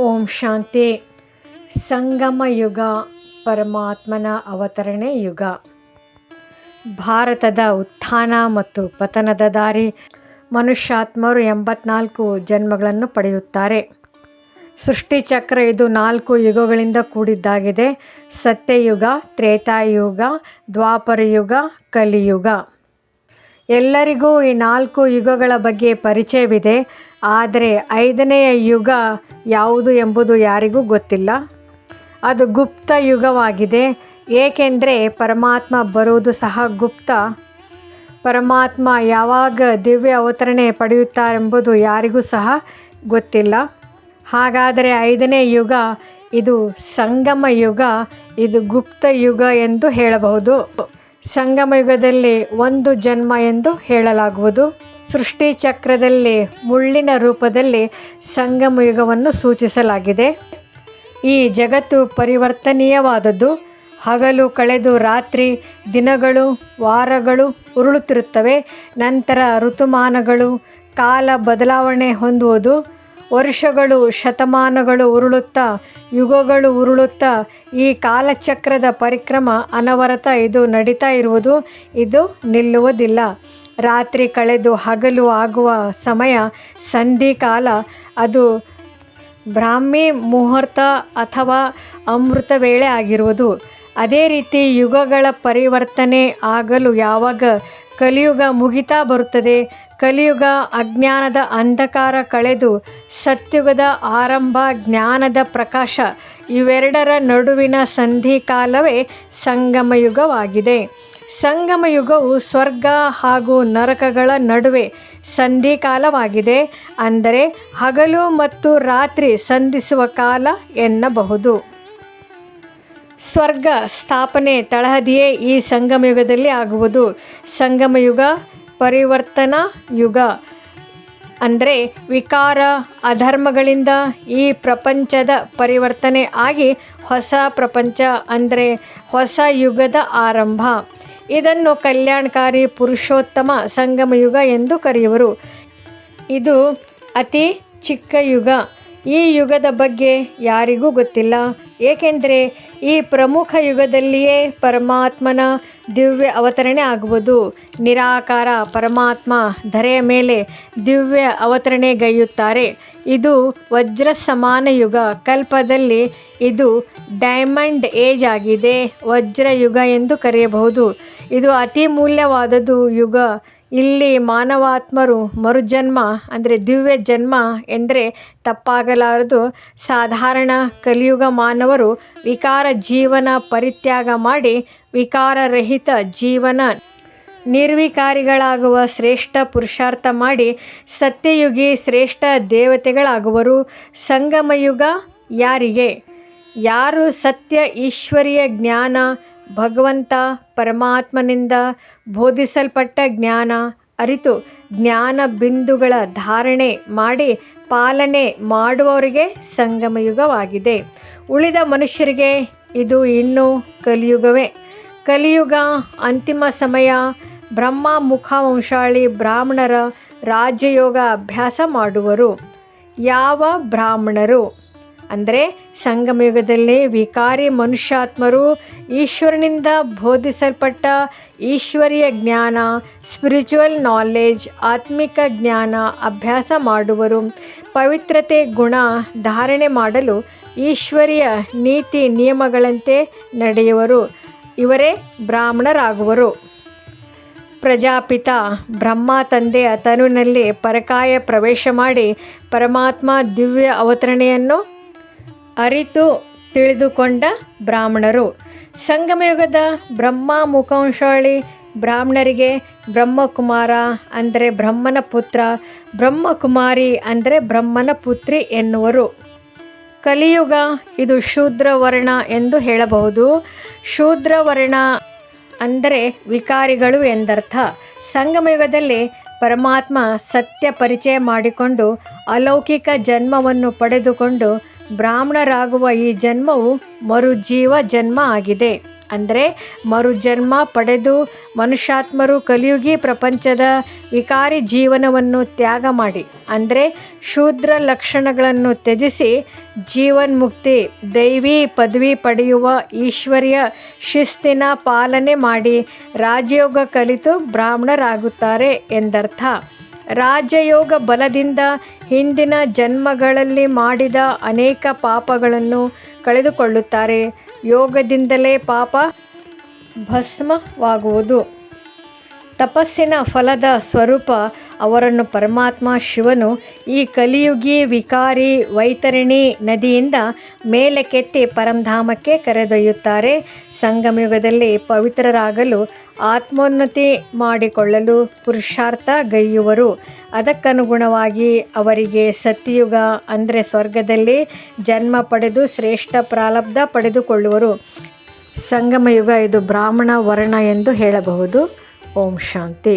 ಓಂ ಶಾಂತಿ. ಸಂಗಮ ಯುಗ, ಪರಮಾತ್ಮನ ಅವತರಣೆ ಯುಗ. ಭಾರತದ ಉತ್ಥಾನ ಮತ್ತು ಪತನದ ದಾರಿ. ಮನುಷ್ಯಾತ್ಮರು 84 ಜನ್ಮಗಳನ್ನು ಪಡೆಯುತ್ತಾರೆ. ಸೃಷ್ಟಿಚಕ್ರ ಇದು 4 ಯುಗಗಳಿಂದ ಕೂಡಿದ್ದಾಗಿದೆ. ಸತ್ಯಯುಗ, ತ್ರೇತಾಯುಗ, ದ್ವಾಪರಯುಗ, ಕಲಿಯುಗ. ಎಲ್ಲರಿಗೂ ಈ 4 ಯುಗಗಳ ಬಗ್ಗೆ ಪರಿಚಯವಿದೆ. ಆದರೆ 5ನೆಯ ಯುಗ ಯಾವುದು ಎಂಬುದು ಯಾರಿಗೂ ಗೊತ್ತಿಲ್ಲ. ಅದು ಗುಪ್ತ ಯುಗವಾಗಿದೆ. ಏಕೆಂದರೆ ಪರಮಾತ್ಮ ಬರುವುದು ಸಹ ಗುಪ್ತ. ಪರಮಾತ್ಮ ಯಾವಾಗ ದಿವ್ಯ ಅವತರಣೆ ಪಡೆಯುತ್ತಾರೆಂಬುದು ಯಾರಿಗೂ ಸಹ ಗೊತ್ತಿಲ್ಲ. ಹಾಗಾದರೆ 5ನೇ ಯುಗ ಇದು ಸಂಗಮ ಯುಗ, ಇದು ಗುಪ್ತ ಯುಗ ಎಂದು ಹೇಳಬಹುದು. ಸಂಗಮ ಯುಗದಲ್ಲಿ 1 ಜನ್ಮ ಎಂದು ಹೇಳಲಾಗುವುದು. ಸೃಷ್ಟಿ ಚಕ್ರದಲ್ಲಿ ಮುಳ್ಳಿನ ರೂಪದಲ್ಲಿ ಸಂಗಮ ಯುಗವನ್ನು ಸೂಚಿಸಲಾಗಿದೆ. ಈ ಜಗತ್ತು ಪರಿವರ್ತನೀಯವಾದದ್ದು. ಹಗಲು ಕಳೆದು ರಾತ್ರಿ, ದಿನಗಳು, ವಾರಗಳು ಉರುಳುತ್ತಿರುತ್ತವೆ. ನಂತರ ಋತುಮಾನಗಳು, ಕಾಲ ಬದಲಾವಣೆ ಹೊಂದುವುದು. ವರ್ಷಗಳು, ಶತಮಾನಗಳು ಉರುಳುತ್ತಾ, ಯುಗಗಳು ಉರುಳುತ್ತಾ ಈ ಕಾಲಚಕ್ರದ ಪರಿಕ್ರಮ ಅನವರತ ಇದು ನಡೀತಾ ಇರುವುದು. ಇದು ನಿಲ್ಲುವುದಿಲ್ಲ. ರಾತ್ರಿ ಕಳೆದು ಹಗಲು ಆಗುವ ಸಮಯ ಸಂಧಿಕಾಲ. ಅದು ಬ್ರಾಹ್ಮಿ ಮುಹೂರ್ತ ಅಥವಾ ಅಮೃತ ವೇಳೆ ಆಗಿರುವುದು. ಅದೇ ರೀತಿ ಯುಗಗಳ ಪರಿವರ್ತನೆ ಆಗಲು ಯಾವಾಗ ಕಲಿಯುಗ ಮುಗಿತಾ ಬರುತ್ತದೆ. ಕಲಿಯುಗ ಅಜ್ಞಾನದ ಅಂಧಕಾರ ಕಳೆದು ಸತ್ಯುಗದ ಆರಂಭ, ಜ್ಞಾನದ ಪ್ರಕಾಶ. ಇವೆರಡರ ನಡುವಿನ ಸಂಧಿಕಾಲವೇ ಸಂಗಮ ಯುಗವಾಗಿದೆ. ಸಂಗಮ ಯುಗವು ಸ್ವರ್ಗ ಹಾಗೂ ನರಕಗಳ ನಡುವೆ ಸಂಧಿಕಾಲವಾಗಿದೆ. ಅಂದರೆ ಹಗಲು ಮತ್ತು ರಾತ್ರಿ ಸಂಧಿಸುವ ಕಾಲ ಎನ್ನಬಹುದು. ಸ್ವರ್ಗ ಸ್ಥಾಪನೆ ತಳಹದಿಯೇ ಈ ಸಂಗಮ ಯುಗದಲ್ಲಿ ಆಗುವುದು. ಸಂಗಮ ಯುಗ ಪರಿವರ್ತನಾ ಯುಗ. ಅಂದರೆ ವಿಕಾರ ಅಧರ್ಮಗಳಿಂದ ಈ ಪ್ರಪಂಚದ ಪರಿವರ್ತನೆ ಆಗಿ ಹೊಸ ಪ್ರಪಂಚ ಅಂದರೆ ಹೊಸ ಯುಗದ ಆರಂಭ. ಇದನ್ನು ಕಲ್ಯಾಣಕಾರಿ ಪುರುಷೋತ್ತಮ ಸಂಗಮ ಯುಗ ಎಂದು ಕರೆಯುವರು. ಇದು ಅತಿ ಚಿಕ್ಕ ಯುಗ. ಈ ಯುಗದ ಬಗ್ಗೆ ಯಾರಿಗೂ ಗೊತ್ತಿಲ್ಲ. ಏಕೆಂದರೆ ಈ ಪ್ರಮುಖ ಯುಗದಲ್ಲಿಯೇ ಪರಮಾತ್ಮನ ದಿವ್ಯ ಅವತರಣೆ ಆಗುವುದು. ನಿರಾಕಾರ ಪರಮಾತ್ಮ ಧರೆಯ ಮೇಲೆ ದಿವ್ಯ ಅವತರಣೆಗೈಯುತ್ತಾರೆ. ಇದು ವಜ್ರ ಸಮಾನ ಯುಗ. ಕಲ್ಪದಲ್ಲಿ ಇದು ಡೈಮಂಡ್ ಏಜ್ ಆಗಿದೆ. ವಜ್ರ ಯುಗ ಎಂದು ಕರೆಯಬಹುದು. ಇದು ಅತಿ ಮೂಲ್ಯವಾದದ್ದು ಯುಗ. ಇಲ್ಲಿ ಮಾನವಾತ್ಮರು ಮರುಜನ್ಮ ಅಂದರೆ ದಿವ್ಯ ಜನ್ಮ ಎಂದರೆ ತಪ್ಪಾಗಲಾರದು. ಸಾಧಾರಣ ಕಲಿಯುಗ ಮಾನವರು ವಿಕಾರ ಜೀವನ ಪರಿತ್ಯಾಗ ಮಾಡಿ ವಿಕಾರರಹಿತ ಜೀವನ ನಿರ್ವಿಕಾರಿಗಳಾಗುವ ಶ್ರೇಷ್ಠ ಪುರುಷಾರ್ಥ ಮಾಡಿ ಸತ್ಯಯುಗಿ ಶ್ರೇಷ್ಠ ದೇವತೆಗಳಾಗುವರು. ಸಂಗಮಯುಗ ಯಾರಿಗೆ? ಯಾರು ಸತ್ಯ ಈಶ್ವರೀಯ ಜ್ಞಾನ, ಭಗವಂತ ಪರಮಾತ್ಮನಿಂದ ಬೋಧಿಸಲ್ಪಟ್ಟ ಜ್ಞಾನ ಅರಿತು ಜ್ಞಾನ ಬಿಂದುಗಳ ಧಾರಣೆ ಮಾಡಿ ಪಾಲನೆ ಮಾಡುವವರಿಗೆ ಸಂಗಮಯುಗವಾಗಿದೆ. ಉಳಿದ ಮನುಷ್ಯರಿಗೆ ಇದು ಇನ್ನೂ ಕಲಿಯುಗವೇ. ಕಲಿಯುಗ ಅಂತಿಮ ಸಮಯ. ಬ್ರಹ್ಮ ಮುಖವಂಶಾಳಿ ಬ್ರಾಹ್ಮಣರ ರಾಜಯೋಗ ಅಭ್ಯಾಸ ಮಾಡುವರು. ಯಾವ ಬ್ರಾಹ್ಮಣರು? ಅಂದರೆ ಸಂಗಮಯುಗದಲ್ಲಿ ವಿಕಾರಿ ಮನುಷ್ಯಾತ್ಮರು ಈಶ್ವರನಿಂದ ಬೋಧಿಸಲ್ಪಟ್ಟ ಈಶ್ವರೀಯ ಜ್ಞಾನ, ಸ್ಪಿರಿಚುವಲ್ ನಾಲೆಜ್, ಆತ್ಮಿಕ ಜ್ಞಾನ ಅಭ್ಯಾಸ ಮಾಡುವರು. ಪವಿತ್ರತೆ ಗುಣ ಧಾರಣೆ ಮಾಡಲು ಈಶ್ವರೀಯ ನೀತಿ ನಿಯಮಗಳಂತೆ ನಡೆಯುವರು. ಇವರೇ ಬ್ರಾಹ್ಮಣರಾಗುವರು. ಪ್ರಜಾಪಿತ ಬ್ರಹ್ಮ ತಂದೆಯ ತನುವಿನಲ್ಲಿ ಪರಕಾಯ ಪ್ರವೇಶ ಮಾಡಿ ಪರಮಾತ್ಮ ದಿವ್ಯ ಅವತರಣೆಯನ್ನು ಅರಿತು ತಿಳಿದುಕೊಂಡ ಬ್ರಾಹ್ಮಣರು. ಸಂಗಮಯುಗದ ಬ್ರಹ್ಮ ಮುಖವಂಶಾಳಿ ಬ್ರಾಹ್ಮಣರಿಗೆ ಬ್ರಹ್ಮಕುಮಾರ ಅಂದರೆ ಬ್ರಹ್ಮನ ಪುತ್ರ, ಬ್ರಹ್ಮಕುಮಾರಿ ಅಂದರೆ ಬ್ರಹ್ಮನ ಪುತ್ರಿ ಎನ್ನುವರು. ಕಲಿಯುಗ ಇದು ಶೂದ್ರ ವರ್ಣ ಎಂದು ಹೇಳಬಹುದು. ಶೂದ್ರ ವರ್ಣ ಅಂದರೆ ವಿಕಾರಿಗಳು ಎಂದರ್ಥ. ಸಂಗಮಯುಗದಲ್ಲಿ ಪರಮಾತ್ಮ ಸತ್ಯ ಪರಿಚಯ ಮಾಡಿಕೊಂಡು ಅಲೌಕಿಕ ಜನ್ಮವನ್ನು ಪಡೆದುಕೊಂಡು ಬ್ರಾಹ್ಮಣರಾಗುವ ಈ ಜನ್ಮವು ಮರುಜೀವ ಜನ್ಮ ಆಗಿದೆ. ಅಂದರೆ ಮರುಜನ್ಮ ಪಡೆದು ಮನುಷ್ಯಾತ್ಮರು ಕಲಿಯುಗಿ ಪ್ರಪಂಚದ ವಿಕಾರಿ ಜೀವನವನ್ನು ತ್ಯಾಗ ಮಾಡಿ, ಅಂದರೆ ಶೂದ್ರ ಲಕ್ಷಣಗಳನ್ನು ತ್ಯಜಿಸಿ ಜೀವನ್ಮುಕ್ತಿ ದೈವಿ ಪದವಿ ಪಡೆಯುವ ಈಶ್ವರ್ಯ ಶಿಸ್ತಿನ ಪಾಲನೆ ಮಾಡಿ ರಾಜಯೋಗ ಕಲಿತು ಬ್ರಾಹ್ಮಣರಾಗುತ್ತಾರೆ ಎಂದರ್ಥ. ರಾಜಯೋಗ ಬಲದಿಂದ ಹಿಂದಿನ ಜನ್ಮಗಳಲ್ಲಿ ಮಾಡಿದ ಅನೇಕ ಪಾಪಗಳನ್ನು ಕಳೆದುಕೊಳ್ಳುತ್ತಾರೆ. ಯೋಗದಿಂದಲೇ ಪಾಪ ಭಸ್ಮವಾಗುವುದು. ತಪಸ್ಸಿನ ಫಲದ ಸ್ವರೂಪ ಅವರನ್ನು ಪರಮಾತ್ಮ ಶಿವನು ಈ ಕಲಿಯುಗಿ ವಿಕಾರಿ ವೈತರಣಿ ನದಿಯಿಂದ ಮೇಲಕ್ಕೆತ್ತಿ ಪರಂಧಾಮಕ್ಕೆ ಕರೆದೊಯ್ಯುತ್ತಾರೆ. ಸಂಗಮಯುಗದಲ್ಲಿ ಪವಿತ್ರರಾಗಲು ಆತ್ಮೋನ್ನತಿ ಮಾಡಿಕೊಳ್ಳಲು ಪುರುಷಾರ್ಥಗೈಯುವರು. ಅದಕ್ಕನುಗುಣವಾಗಿ ಅವರಿಗೆ ಸತ್ಯಯುಗ ಅಂದರೆ ಸ್ವರ್ಗದಲ್ಲಿ ಜನ್ಮ ಪಡೆದು ಶ್ರೇಷ್ಠ ಪ್ರಾರಬ್ಧ ಪಡೆದುಕೊಳ್ಳುವರು. ಸಂಗಮಯುಗ ಇದು ಬ್ರಾಹ್ಮಣ ವರ್ಣ ಎಂದು ಹೇಳಬಹುದು. ಓಂ ಶಾಂತಿ.